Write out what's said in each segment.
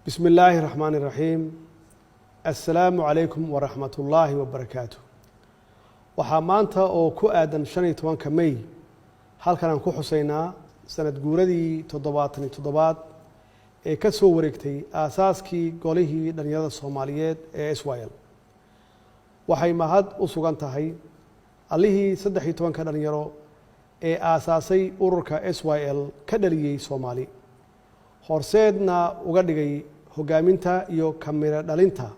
بسم الله الرحمن الرحيم السلام عليكم ورحمة الله وبركاته waxaa maanta oo ku aadan 15 May halkan aan ku xuseynaa sanad guuradii 77 ee ka soo wareegtay aasaaskii golihii dhalinyarada Soomaaliyeed ee Israel waxay mahad u sugan tahay allihii 13 dhalinyaro ee aasaasay ururka Israel ka dhaliyay Soomaali horseedna uga dhigay hogaaminta iyo kamira dhalinta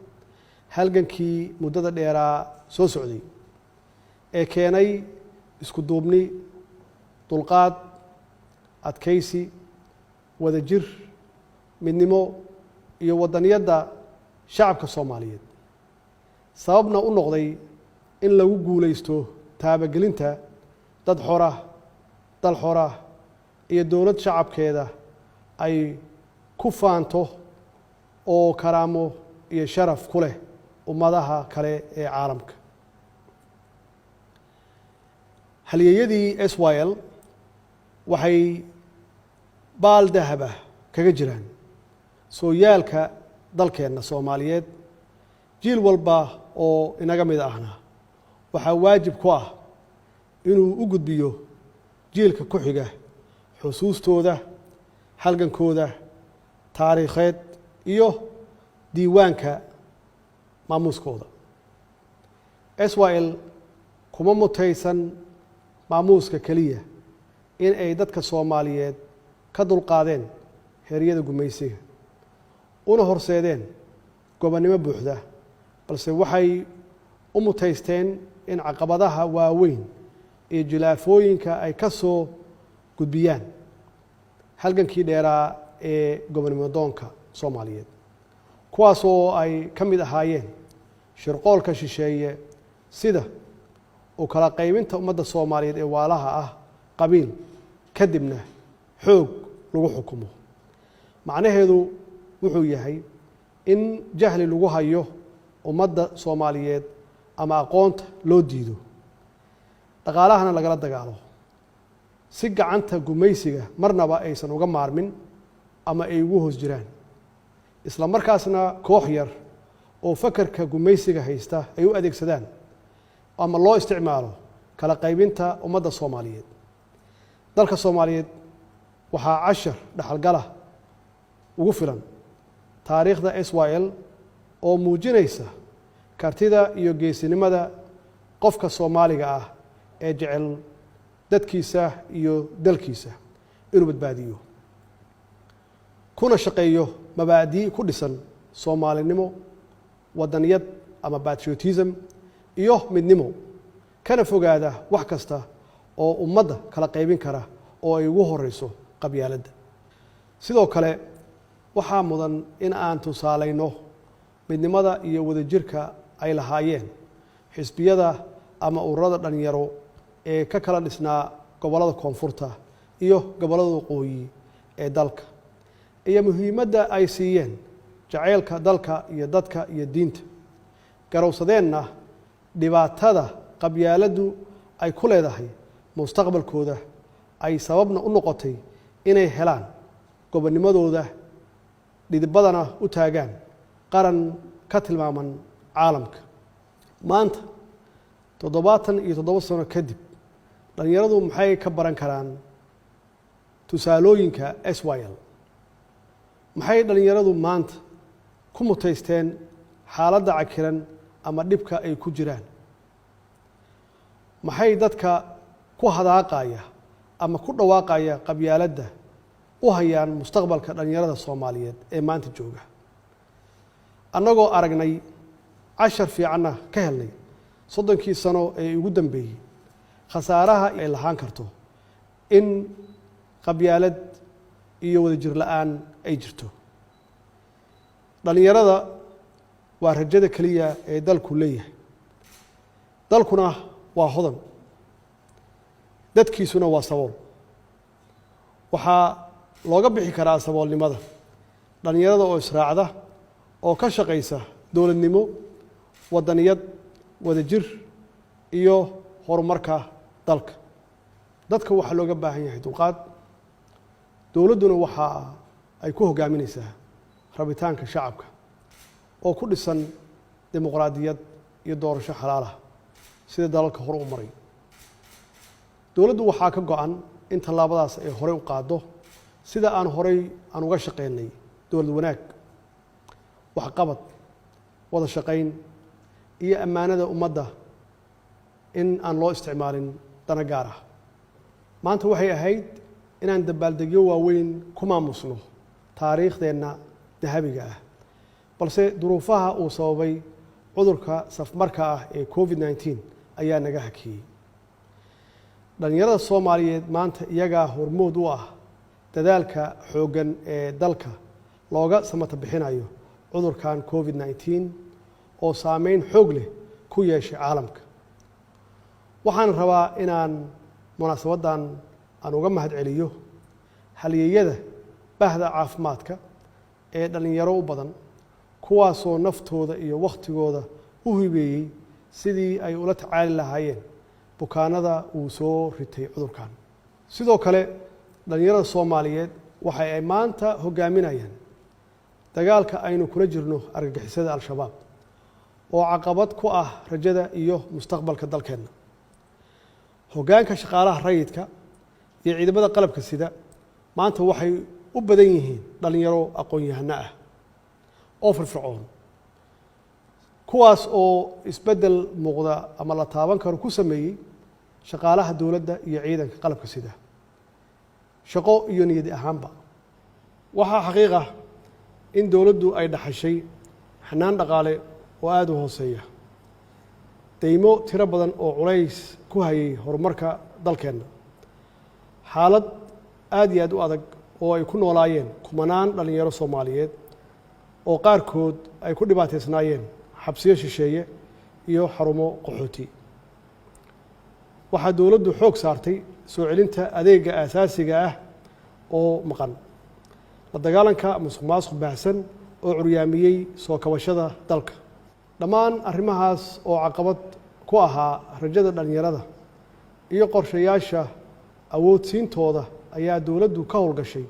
halgankii muddada dheeraa soo socday ee keenay isku duubni dulqaad adkaysi wadajir midnimo iyo wadaniyadda shacabka Soomaaliyeed sababna u noqday in lagu guuleysto taabagelinta dad dal xor ah iyo dowlad shacabkeeda ay ku faanto oo karaamo iyo sharaf ku leh ummadaha kale ee caalamka halyeeyadii Israel waxay baal dahab ah kaga jiraan sooyaalka dalkeena Soomaaliyeed jiil walba oo inaga mid ahna waxa waajib ku ah inuu u gudbiyo jiilka ku xiga xusuustooda halgankooda taariikheed iyo diiwaanka maamuuskooda Israel kuma mutaysan maamuuska kaliya in ay dadka Soomaaliyeed ka dulqaadeen heeryada gumaysiga una horseedeen gobonnimo buuxda balse waxay u mutaysteen in caqabadaha waaweyn ee jilaafooyinka ay ka soo gudbiyaan halgankii dheeraa ee gobonnimo doonka Soomaaliyeed kuwaas oo ay ka mid ahaayeen shirqoolka shisheeye sida oo kala qaybinta ummadda Soomaaliyeed ee waalaha ah qabiil kadibna xoog lagu xukumo macnaheedu wuxuu yahay in jahli lagu hayo ummadda Soomaaliyeed ama aqoonta loo diido dhaqaalahana lagala dagaalo si gacanta gumaysiga marnaba aysan uga maarmin ama ay ugu hoos jiraan isla markaasna koox yar oo fakarka gumaysiga haysta ay u adeegsadaan ama loo isticmaalo kala qaybinta ummadda Soomaaliyeed dalka Soomaaliyeed waxaa cashar dhaxalgala ugu filan taariikhda Israel oo muujinaysa kartida iyo geesinimada qofka Soomaaliga ah ee jecel dadkiisa iyo dalkiisa inuu badbaadiyo kuna shaqeeyo mabaadi ku dhisan Soomaalinimo wadaniyad ama patriotism iyo midnimo kana fogaada wax kasta oo ummadda kala qaybin kara oo ay ugu horeyso qabyaaladda sidoo kale waxaa mudan in aan tusaalayno midnimada iyo wadajirka ay lahaayeen xisbiyada ama ururada dhalinyaro ee ka kala dhisnaa gobollada koonfurta iyo gobollada waqooyi ee dalka iyo muhiimadda ay siiyeen jaceylka dalka iyo dadka iyo diinta garowsadeenna dhibaatada qabyaaladdu ay ku leedahay mustaqbalkooda ay sababna u noqotay inay helaan gobonnimadooda dhidibadana u taagaan qaran ka tilmaaman caalamka maanta 77 sano kadib dhalinyaradu maxay ka baran karaan tusaalooyinka Israel maxay dhalinyaradu maanta ku mutaysteen xaaladda cakiran ama dhibka ay ku jiraan maxay dadka ku hadaaqaya ama ku dhawaaqaya qabyaaladda u hayaan mustaqbalka dhalinyarada Soomaaliyeed ee maanta jooga annagoo aragnay cashar fiicanna ka helnay 30 sano ee ugu dambeeyay khasaaraha ay lahaan karto in qabyaalad iyo wadajir la'aan ay jirto dhalinyarada waa rajada kaliya ee dalku leeyahay dalkuna waa hodan dadkiisuna waa sabool waxaa looga bixi karaa saboolnimada dhalinyarada oo israacda oo ka shaqeysa dowladnimo wadaniyad wadajir iyo horumarka dalka dadka waxaa looga baahan yahay dulqaad dowladduna waxa ay ku hogaaminaysaa rabitaanka shacabka oo ku dhisan dimuqraadiyad iyo doorasho xalaal ah sida dalalka hore u maray. dowladdu waxaa ka go'an in tallaabadaas ay horey u qaaddo sida aan horey uga shaqeynay dowlad wanaag, waxqabad, wada shaqayn iyo ammaanada ummadda in aan loo isticmaalin dana gaar ah. maanta waxay ahayd inaan dabaaldegyo waaweyn ku maamusno taariikhdeenna dahabiga ah, balse duruufaha uu sababay cudurka safmarka ah ee COVID-19 ayaa naga hakiyey. dhalinyarada Soomaaliyeed maanta iyagaa hormood u ah dadaalka xooggan ee dalka looga samata bixinayo cudurkan COVID-19 oo saameyn xoog leh ku yeeshay caalamka. waxaan rabaa inaan munaasabaddan aan uga mahadceliyo halyeeyada bahda caafimaadka ee dhalinyaro u badan, kuwaasoo naftooda iyo wakhtigooda u hibeeyey sidii ay ula tacaali lahaayeen bukaanada uu soo ritay cudurkan. sidoo kale dhalinyarada Soomaaliyeed waxa ay maanta hogaaminayaan dagaalka aynu kula jirno argagixisada Al-Shabaab oo caqabad ku ah rajada iyo mustaqbalka dalkeena. hoggaanka shaqaalaha rayidka iyo ciidamada qalabka sida maanta waxay u badan yihiin dhalinyaro aqoon-yahano ah oo firfircoon, kuwaas oo isbeddel muuqda ama la taaban karo ku sameeyey shaqaalaha dowladda iyo ciidanka qalabka sida shaqo iyo niyad ahaanba. waxaa xaqiiq ah in dowladdu ay dhaxashay xanaan dhaqaale oo aada u hooseeya, deymo tiro badan oo culays ku hayay horumarka dalkeenna, xaalad aad iyo aad u adag oo ay ku noolaayeen kumanaan dhalinyaro Soomaaliyeed oo qaarkood ay ku dhibaataysnaayeen xabsiyo shisheeye iyo xarumo qaxooti. waxaa dowladdu xoog saartay soo celinta adeega aasaasiga ah oo maqan, la dagaalanka musuqmaasuq baahsan oo curyaamiyey soo kabashada dalka. dhammaan arrimahaas oo caqabad ku ahaa rajada dhalinyarada iyo qorshayaasha awoodsiintooda ayaa dowladdu ka howlgashay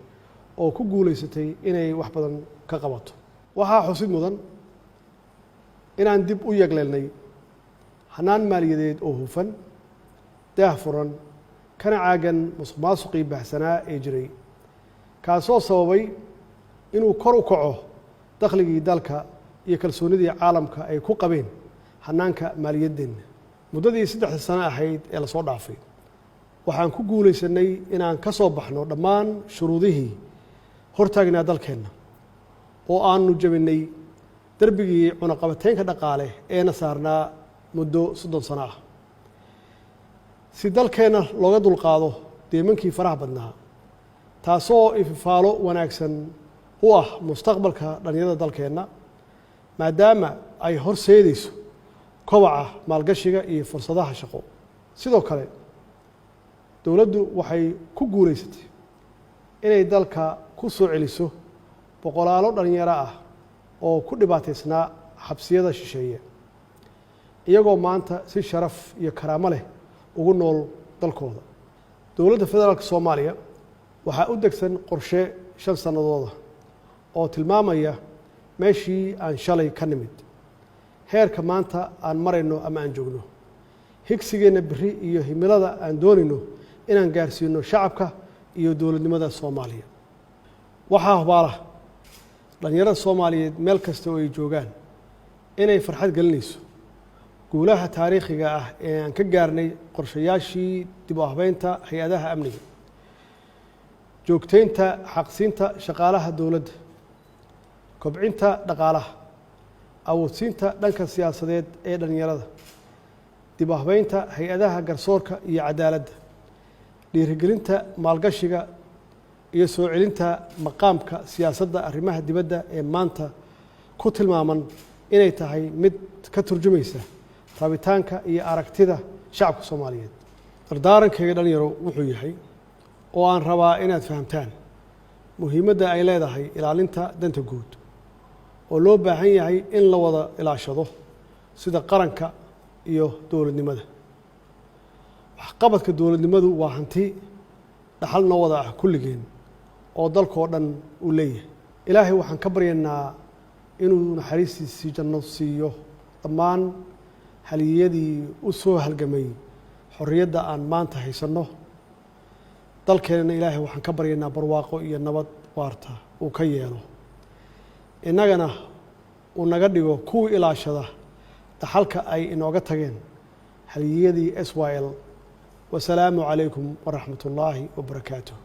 oo ku guulaysatay inay wax badan ka qabato. waxaa xusid mudan inaan dib u yegleelnay hanaan maaliyadeed oo hufan, daahfuran, kana caagan musuqmaasuqii baahsanaa ee jiray, kaasoo sababay inuu kor u kaco dakhligii dalka iyo kalsoonidii caalamka ay ku qabeen hanaanka maaliyadeenna. muddadii 3 sano ahayd ee lasoo dhaafay waxaan ku guulaysanay inaan ka soo baxno dhammaan shuruudihii hortaagnaa dalkeenna oo aanu jabinay darbigii cunaqabateynka dhaqaale eena saarnaa muddo 30 sano ah. si dalkeenna looga dulqaado deemankii faraha badnaa, taasoo ififaalo wanaagsan u ah mustaqbalka dhalinyarada dalkeenna, maadaama ay horseedayso kobaca maalgashiga iyo fursadaha shaqo. sidoo kale dowladdu waxay ku guulaysatay inay dalka ku soo celiso boqolaalo dhalinyaro ah oo ku dhibaataysnaa xabsiyada shisheeye, iyagoo maanta si sharaf iyo karaamo leh ugu nool dalkooda. dowladda federaalka Soomaaliya waxaa u degsan qorshe 5 sannadooda oo tilmaamaya meeshii aan shalay ka nimid, heerka maanta aan marayno ama aan joogno, higsigeenna berri iyo himilada aan doonayno inaan gaarsiino shacabka iyo dowladnimada Soomaaliya. waxaa hubaala dhalinyarada Soomaaliyeed meel kasta oo ay joogaan inay farxad gelinayso guulaha taariikhiga ah ee aan ka gaarnay qorshayaashii dib u habeynta hay-adaha amniga, joogteynta xaqsiinta shaqaalaha dowladda, kobcinta dhaqaalaha, awoodsiinta dhanka siyaasadeed ee dhalinyarada, dib u habeynta hay-adaha garsoorka iyo cadaaladda, dhiirigelinta maalgashiga iyo soo celinta maqaamka siyaasadda arrimaha dibadda ee maanta ku tilmaaman inay tahay mid ka turjumaysa rabitaanka iyo aragtida shacabka Soomaaliyeed. dardaarankayga dhalinyaro wuxuu yahay oo aan rabaa inaad fahamtaan muhiimadda ay leedahay ilaalinta danta guud oo loo baahan yahay in la wada ilaashado sida qaranka iyo dowladnimada. waxqabadka dowladnimadu waa hanti dhaxal noo wada ah kulligeen oo dalkoo dhan u leeyahay. ilaahay waxaan ka baryaynaa inuu naxariistiisii janno siiyo dhammaan haliyadii u soo halgamay xorriyadda aan maanta haysanno dalkeenna ilaahay waxaan ka baryaynaa barwaaqo iyo nabad waarta uu ka yeelo innagana uu naga dhigo kuwii ilaashada dhaxalka ay inooga tageen haliyadii SYL wasalaamu calaykum waraxmat ullaahi wabarakaatuh